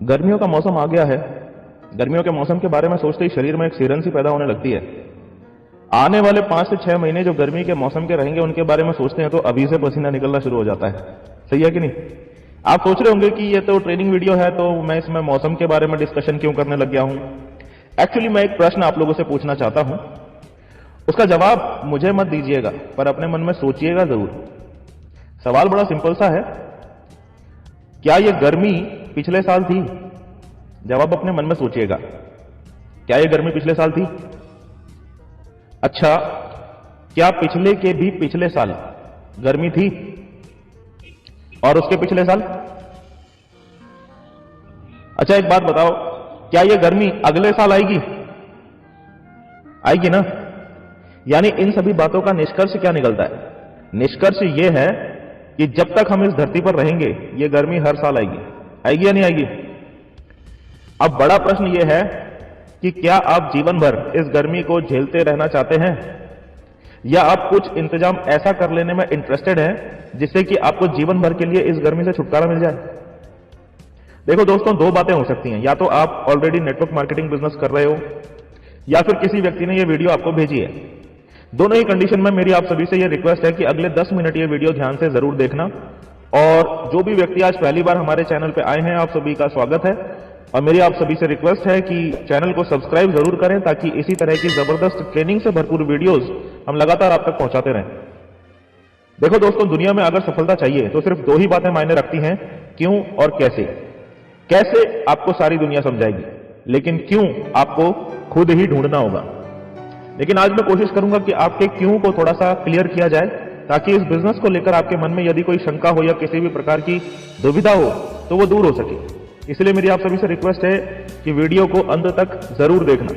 गर्मियों का मौसम आ गया है। गर्मियों के मौसम के बारे में सोचते ही शरीर में एक सिरन सी पैदा होने लगती है। आने वाले 5 से 6 महीने जो गर्मी के मौसम के रहेंगे उनके बारे में सोचते हैं तो अभी से पसीना निकलना शुरू हो जाता है। सही है कि नहीं? आप सोच रहे होंगे कि ये तो ट्रेनिंग वीडियो है तो मैं इसमें मौसम के बारे में डिस्कशन क्यों करने लग गया हूं। एक्चुअली मैं एक प्रश्न आप लोगों से पूछना चाहता हूं, उसका जवाब मुझे मत दीजिएगा पर अपने मन में सोचिएगा जरूर। सवाल बड़ा सिंपल सा है, क्या ये गर्मी पिछले साल थी? जवाब अपने मन में सोचिएगा, क्या ये गर्मी पिछले साल थी? अच्छा, क्या पिछले के भी पिछले साल गर्मी थी? और उसके पिछले साल? अच्छा एक बात बताओ, क्या ये गर्मी अगले साल आएगी? आएगी ना? यानी इन सभी बातों का निष्कर्ष क्या निकलता है? निष्कर्ष ये है कि जब तक हम इस धरती पर रहेंगे ये गर्मी हर साल आएगी। आएगी या नहीं आएगी? अब बड़ा प्रश्न ये है कि क्या आप जीवन भर इस गर्मी को झेलते रहना चाहते हैं या आप कुछ इंतजाम ऐसा कर लेने में इंटरेस्टेड हैं जिससे कि आपको जीवन भर के लिए इस गर्मी से छुटकारा मिल जाए। देखो दोस्तों, दो बातें हो सकती हैं, या तो आप ऑलरेडी नेटवर्क मार्केटिंग बिजनेस कर रहे हो या फिर किसी व्यक्ति ने यह वीडियो आपको भेजी है। दोनों ही कंडीशन में मेरी आप सभी से यह रिक्वेस्ट है कि अगले 10 मिनट ये वीडियो ध्यान से जरूर देखना। और जो भी व्यक्ति आज पहली बार हमारे चैनल पे आए हैं, आप सभी का स्वागत है और मेरी आप सभी से रिक्वेस्ट है कि चैनल को सब्सक्राइब जरूर करें ताकि इसी तरह की जबरदस्त ट्रेनिंग से भरपूर वीडियोस हम लगातार आप तक पहुंचाते रहें। देखो दोस्तों, दुनिया में अगर सफलता चाहिए तो सिर्फ दो ही बातें मायने रखती हैं, क्यों और कैसे। कैसे आपको सारी दुनिया समझाएगी, लेकिन क्यों आपको खुद ही ढूंढना होगा। लेकिन आज मैं कोशिश करूंगा कि आपके क्यों को थोड़ा सा क्लियर किया जाए ताकि इस बिजनेस को लेकर आपके मन में यदि कोई शंका हो या किसी भी प्रकार की दुविधा हो तो वो दूर हो सके। इसलिए मेरी आप सभी से रिक्वेस्ट है कि वीडियो को अंत तक जरूर देखना।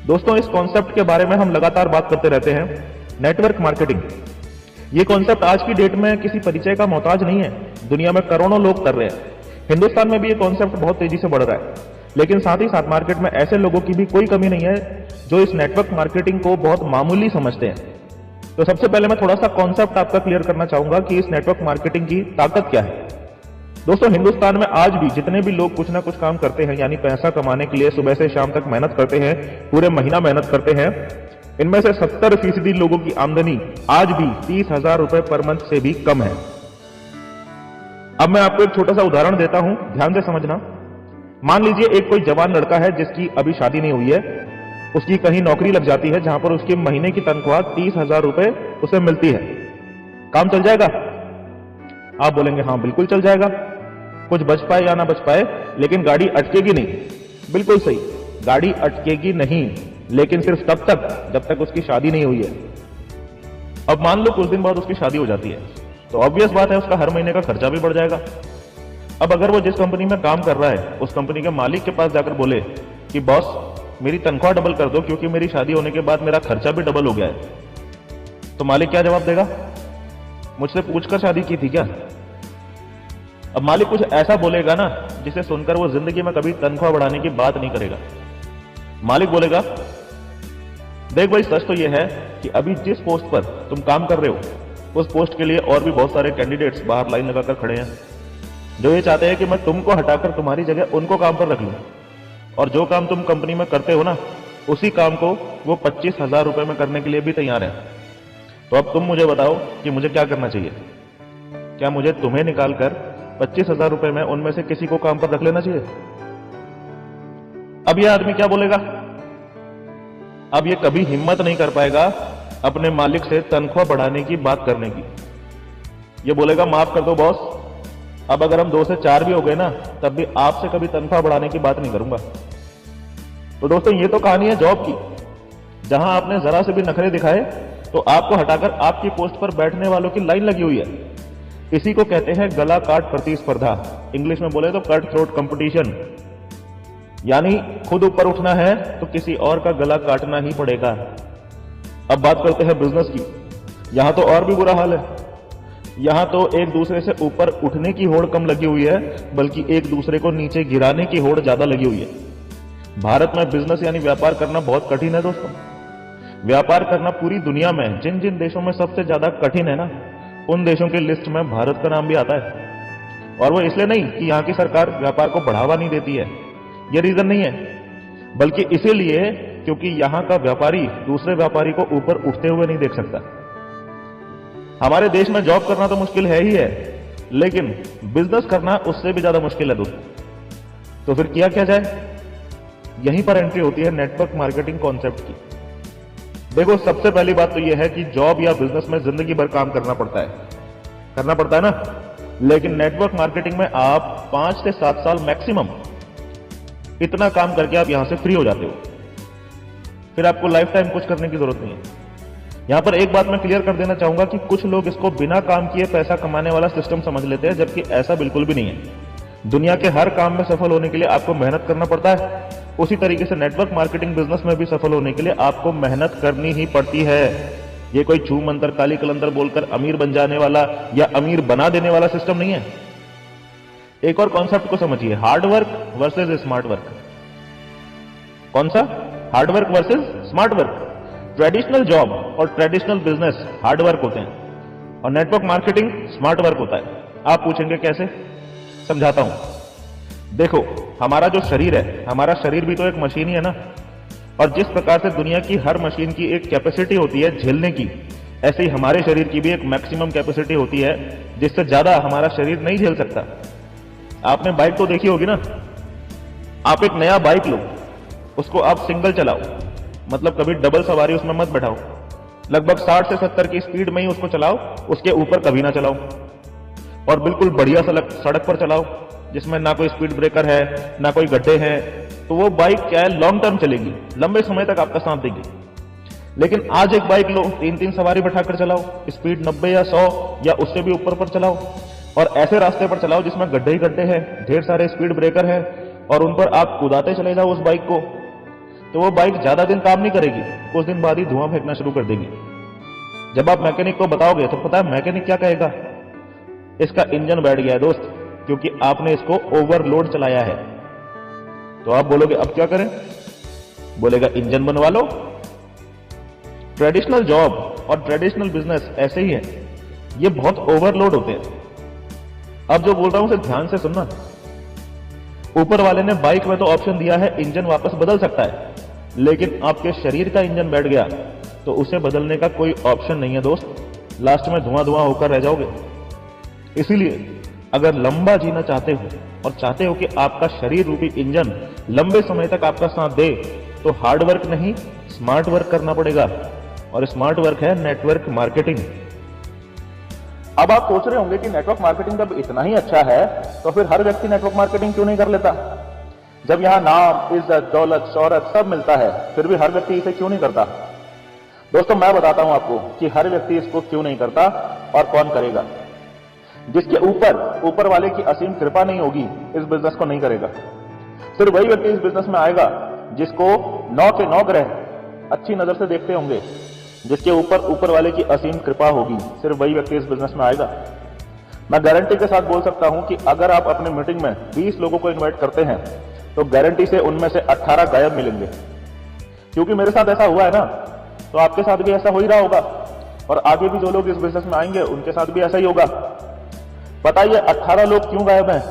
दोस्तों, इस कॉन्सेप्ट के बारे में हम लगातार बात करते रहते हैं, नेटवर्क मार्केटिंग। ये कॉन्सेप्ट आज की डेट में किसी परिचय का मोहताज नहीं है, दुनिया में करोड़ों लोग कर रहे हैं। हिंदुस्तान में भी ये कॉन्सेप्ट बहुत तेजी से बढ़ रहा है, लेकिन साथ ही साथ मार्केट में ऐसे लोगों की भी कोई कमी नहीं है जो इस नेटवर्क मार्केटिंग को बहुत मामूली समझते हैं। तो सबसे पहले मैं थोड़ा सा कॉन्सेप्ट आपका क्लियर करना चाहूंगा कि इस नेटवर्क मार्केटिंग की ताकत क्या है। दोस्तों, हिंदुस्तान में आज भी जितने भी लोग कुछ ना कुछ काम करते हैं, यानी पैसा कमाने के लिए सुबह से शाम तक मेहनत करते हैं, पूरे महीना मेहनत करते हैं, इनमें से 70% लोगों की आमदनी आज भी 30,000 रुपए पर मंथ से भी कम है। अब मैं आपको एक छोटा सा उदाहरण देता हूं, ध्यान से समझना। मान लीजिए एक कोई जवान लड़का है जिसकी अभी शादी नहीं हुई है, उसकी कहीं नौकरी लग जाती है जहां पर उसकी महीने की तनख्वाह 30,000 रुपए उसे मिलती है। काम चल जाएगा? आप बोलेंगे हाँ बिल्कुल चल जाएगा, कुछ बच पाए या ना बच पाए, लेकिन गाड़ी अटकेगी नहीं। बिल्कुल सही, गाड़ी अटकेगी नहीं, लेकिन सिर्फ तब तक जब तक उसकी शादी नहीं हुई है। अब मान लो कुछ दिन बाद उसकी शादी हो जाती है तो ऑब्वियस बात है उसका हर महीने का खर्चा भी बढ़ जाएगा। अब अगर वो जिस कंपनी में काम कर रहा है उस कंपनी के मालिक के पास जाकर बोले कि बॉस मेरी तनख्वाह डबल कर दो क्योंकि मेरी शादी होने के बाद मेरा खर्चा भी डबल हो गया है, तो मालिक क्या जवाब देगा? मुझसे पूछकर शादी की थी क्या? अब मालिक कुछ ऐसा बोलेगा ना जिसे सुनकर वो जिंदगी में कभी तनख्वाह बढ़ाने की बात नहीं करेगा। मालिक बोलेगा, देख भाई सच तो ये है कि अभी जिस पोस्ट पर तुम काम कर रहे हो उस पोस्ट के लिए और भी बहुत सारे कैंडिडेट्स बाहर लाइन लगाकर खड़े हैं जो ये चाहते हैं कि मैं तुमको हटाकर तुम्हारी जगह उनको काम पर रख लूं, और जो काम तुम कंपनी में करते हो ना उसी काम को वो 25,000 रुपए में करने के लिए भी तैयार है। तो अब तुम मुझे बताओ कि मुझे क्या करना चाहिए? क्या मुझे तुम्हें निकालकर 25,000 रुपए में उनमें से किसी को काम पर रख लेना चाहिए? अब यह आदमी क्या बोलेगा? अब ये कभी हिम्मत नहीं कर पाएगा अपने मालिक से तनख्वाह बढ़ाने की बात करने की। ये बोलेगा माफ कर दो बॉस, अब अगर हम 2 से 4 भी हो गए ना तब भी आपसे कभी तनख्वाह बढ़ाने की बात नहीं करूंगा। तो दोस्तों, ये तो कहानी है जॉब की, जहां आपने जरा से भी नखरे दिखाए तो आपको हटाकर आपकी पोस्ट पर बैठने वालों की लाइन लगी हुई है। इसी को कहते हैं गला काट प्रतिस्पर्धा, इंग्लिश में बोले तो कट थ्रोट कंपटीशन। यानी खुद ऊपर उठना है तो किसी और का गला काटना ही पड़ेगा। अब बात करते हैं बिजनेस की। यहां तो और भी बुरा हाल है, यहां तो एक दूसरे से ऊपर उठने की होड़ कम लगी हुई है बल्कि एक दूसरे को नीचे गिराने की होड़ ज्यादा लगी हुई है। भारत में बिजनेस यानी व्यापार करना बहुत कठिन है दोस्तों। व्यापार करना पूरी दुनिया में जिन जिन देशों में सबसे ज्यादा कठिन है ना, उन देशों की लिस्ट में भारत का नाम भी आता है। और वो इसलिए नहीं कि यहाँ की सरकार व्यापार को बढ़ावा नहीं देती है, ये रीजन नहीं है, बल्कि इसीलिए क्योंकि यहाँ का व्यापारी दूसरे व्यापारी को ऊपर उठते हुए नहीं देख सकता। हमारे देश में जॉब करना तो मुश्किल है ही है, लेकिन बिजनेस करना उससे भी ज्यादा मुश्किल है दोस्तों। तो फिर किया क्या जाए? यहीं पर एंट्री होती है नेटवर्क मार्केटिंग कॉन्सेप्ट की। देखो, सबसे पहली बात तो यह है कि जॉब या बिजनेस में जिंदगी भर काम करना पड़ता है ना, लेकिन नेटवर्क मार्केटिंग में आप 5 से 7 साल मैक्सिमम इतना काम करके आप यहां से फ्री हो जाते हो। फिर आपको लाइफ टाइम कुछ करने की जरूरत नहीं है। यहां पर एक बात मैं क्लियर कर देना चाहूंगा कि कुछ लोग इसको बिना काम किए पैसा कमाने वाला सिस्टम समझ लेते हैं, जबकि ऐसा बिल्कुल भी नहीं है। दुनिया के हर काम में सफल होने के लिए आपको मेहनत करना पड़ता है, उसी तरीके से नेटवर्क मार्केटिंग बिजनेस में भी सफल होने के लिए आपको मेहनत करनी ही पड़ती है। ये कोई छू मंतर काली कलंदर बोलकर अमीर बन जाने वाला या अमीर बना देने वाला सिस्टम नहीं है। एक और कॉन्सेप्ट को समझिए, hard work versus smart work. कौन सा? Hard work versus smart work. Traditional job और ट्रेडिशनल बिजनेस हार्ड वर्क होते हैं और नेटवर्क मार्केटिंग स्मार्ट वर्क होता है। आप पूछेंगे कैसे? समझाता हूं। देखो, हमारा जो शरीर है, हमारा शरीर भी तो एक मशीन ही है ना, और जिस प्रकार से दुनिया की हर मशीन की एक कैपेसिटी होती है झेलने की, ऐसे ही हमारे शरीर की भी एक मैक्सिमम कैपेसिटी होती है, जिससे ज्यादा हमारा शरीर नहीं झेल सकता। आपने बाइक तो देखी होगी ना। आप एक नया बाइक लो, उसको आप सिंगल चलाओ, मतलब कभी डबल सवारी उसमें मत बैठाओ, लगभग 60 से 70 की स्पीड में ही उसको चलाओ, उसके ऊपर कभी ना चलाओ, और बिल्कुल बढ़िया सड़क पर चलाओ जिसमें ना कोई स्पीड ब्रेकर है ना कोई गड्ढे हैं, तो वो बाइक क्या है, लॉन्ग टर्म चलेगी, लंबे समय तक आपका साथ देगी। लेकिन आज एक बाइक लो, 3-3 सवारी बैठाकर चलाओ, स्पीड 90 या 100 या उससे भी ऊपर पर चलाओ, और ऐसे रास्ते पर चलाओ जिसमें गड्ढे ही गड्ढे हैं, ढेर सारे स्पीड ब्रेकर है, और उन पर आप कुदाते चले जाओ उस बाइक को, तो वो बाइक ज्यादा दिन काम नहीं करेगी, कुछ दिन बाद ही धुआं फेंकना शुरू कर देगी। जब आप मैकेनिक को बताओगे तो पता है मैकेनिक क्या कहेगा? इसका इंजन बैठ गया है दोस्त, क्योंकि आपने इसको ओवरलोड चलाया है। तो आप बोलोगे अब क्या करें? बोलेगा इंजन बनवा लो। ट्रेडिशनल जॉब और ट्रेडिशनल बिजनेस ऐसे ही है, ये बहुत ओवरलोड होते हैं। अब जो बोल रहा हूं उसे ध्यान से सुनना। ऊपर वाले ने बाइक में तो ऑप्शन दिया है इंजन वापस बदल सकता है, लेकिन आपके शरीर का इंजन बैठ गया तो उसे बदलने का कोई ऑप्शन नहीं है दोस्त, लास्ट में धुआं धुआं होकर रह जाओगे। इसीलिए अगर लंबा जीना चाहते हो और चाहते हो कि आपका शरीर रूपी इंजन लंबे समय तक आपका साथ दे, तो हार्ड वर्क नहीं स्मार्ट वर्क करना पड़ेगा, और स्मार्ट वर्क है नेटवर्क मार्केटिंग। अब आप सोच रहे होंगे कि नेटवर्क मार्केटिंग जब इतना ही अच्छा है तो फिर हर व्यक्ति नेटवर्क मार्केटिंग क्यों नहीं कर लेता? जब यहां नाम, इज्जत, दौलत, शोहरत सब मिलता है, फिर भी हर व्यक्ति इसे क्यों नहीं करता? दोस्तों, मैं बताता हूं आपको कि हर व्यक्ति इसको क्यों नहीं करता और कौन करेगा। जिसके ऊपर वाले की असीम कृपा नहीं होगी, इस बिजनेस को नहीं करेगा। सिर्फ वही व्यक्ति इस बिजनेस में आएगा जिसको 9 के 9 ग्रह अच्छी नजर से देखते होंगे, जिसके ऊपर वाले की असीम कृपा होगी, सिर्फ वही व्यक्ति इस बिजनेस में आएगा। मैं गारंटी के साथ बोल सकता हूं कि अगर आप अपनी मीटिंग में 20 लोगों को इन्वाइट करते हैं तो गारंटी से उनमें से 18 गायब मिलेंगे। क्योंकि मेरे साथ ऐसा हुआ है ना, तो आपके साथ भी ऐसा हो ही रहा होगा, और आगे भी जो लोग इस बिजनेस में आएंगे उनके साथ भी ऐसा ही होगा। बताइए 18 लोग क्यों गायब हैं?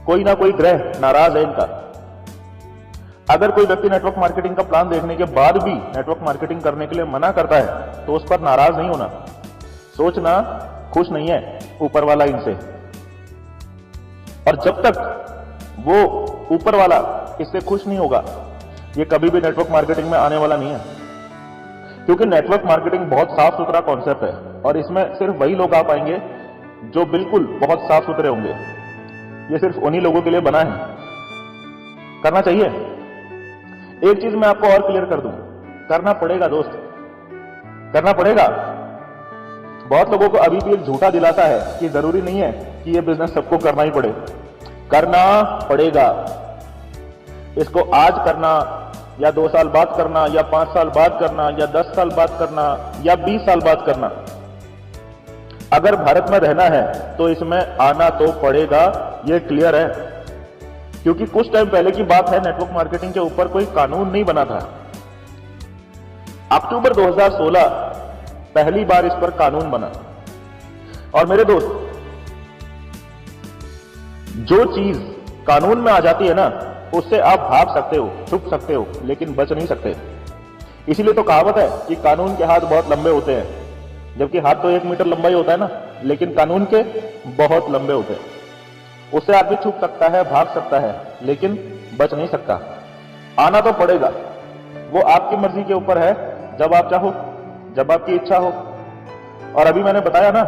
कोई ना कोई ग्रह नाराज है इनका। अगर कोई व्यक्ति नेटवर्क मार्केटिंग का प्लान देखने के बाद भी नेटवर्क मार्केटिंग करने के लिए मना करता है तो उस पर नाराज नहीं होना, सोचना खुश नहीं है ऊपर वाला इनसे। और जब तक वो ऊपर वाला इससे खुश नहीं होगा, ये कभी भी नेटवर्क मार्केटिंग में आने वाला नहीं है। क्योंकि नेटवर्क मार्केटिंग बहुत साफ सुथरा कॉन्सेप्ट है, और इसमें सिर्फ वही लोग आ पाएंगे जो बिल्कुल बहुत साफ सुथरे होंगे। ये सिर्फ उन्हीं लोगों के लिए बना है। करना चाहिए। एक चीज मैं आपको और क्लियर कर दूं, करना पड़ेगा दोस्त, करना पड़ेगा। बहुत लोगों को अभी भी एक झूठा दिलासा है कि जरूरी नहीं है कि ये बिजनेस सबको करना ही पड़े। करना पड़ेगा। इसको आज करना या 2 साल बाद करना या 5 साल बाद करना या 10 साल बाद करना या 20 साल बाद करना, अगर भारत में रहना है तो इसमें आना तो पड़ेगा, ये क्लियर है। क्योंकि कुछ टाइम पहले की बात है, नेटवर्क मार्केटिंग के ऊपर कोई कानून नहीं बना था। अक्टूबर 2016 पहली बार इस पर कानून बना। और मेरे दोस्त, जो चीज कानून में आ जाती है ना, उससे आप भाग सकते हो, छुप सकते हो, लेकिन बच नहीं सकते। इसीलिए तो कहावत है कि कानून के हाथ बहुत लंबे होते हैं, जबकि हाथ तो 1 मीटर लंबा ही होता है ना, लेकिन कानून के बहुत लंबे होते हैं। उससे आदमी छुप सकता है, भाग सकता है, लेकिन बच नहीं सकता। आना तो पड़ेगा, वो आपकी मर्जी के ऊपर है, जब आप चाहो, जब आपकी इच्छा हो। और अभी मैंने बताया ना,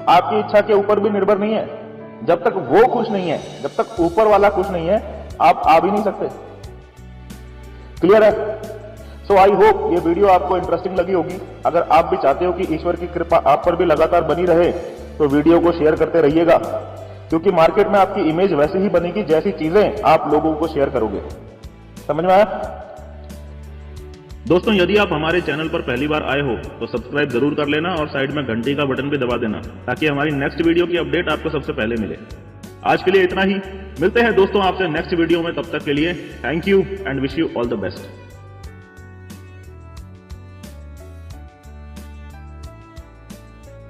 आपकी इच्छा के ऊपर भी निर्भर नहीं है। जब तक वो खुश नहीं है, जब तक ऊपर वाला खुश नहीं है, आप आ भी नहीं सकते। क्लियर है? सो आई होप ये वीडियो आपको इंटरेस्टिंग लगी होगी। अगर आप भी चाहते हो कि ईश्वर की कृपा आप पर भी लगातार बनी रहे, तो वीडियो को शेयर करते रहिएगा, क्योंकि मार्केट में आपकी इमेज वैसे ही बनेगी जैसी चीजें आप लोगों को शेयर करोगे। समझ में आया? दोस्तों, यदि आप हमारे चैनल पर पहली बार आए हो तो सब्सक्राइब जरूर कर लेना और साइड में घंटी का बटन भी दबा देना, ताकि हमारी नेक्स्ट वीडियो की अपडेट आपको सबसे पहले मिले। आज के लिए इतना ही। मिलते हैं दोस्तों आपसे नेक्स्ट वीडियो में। तब तक के लिए thank you and wish you all the best.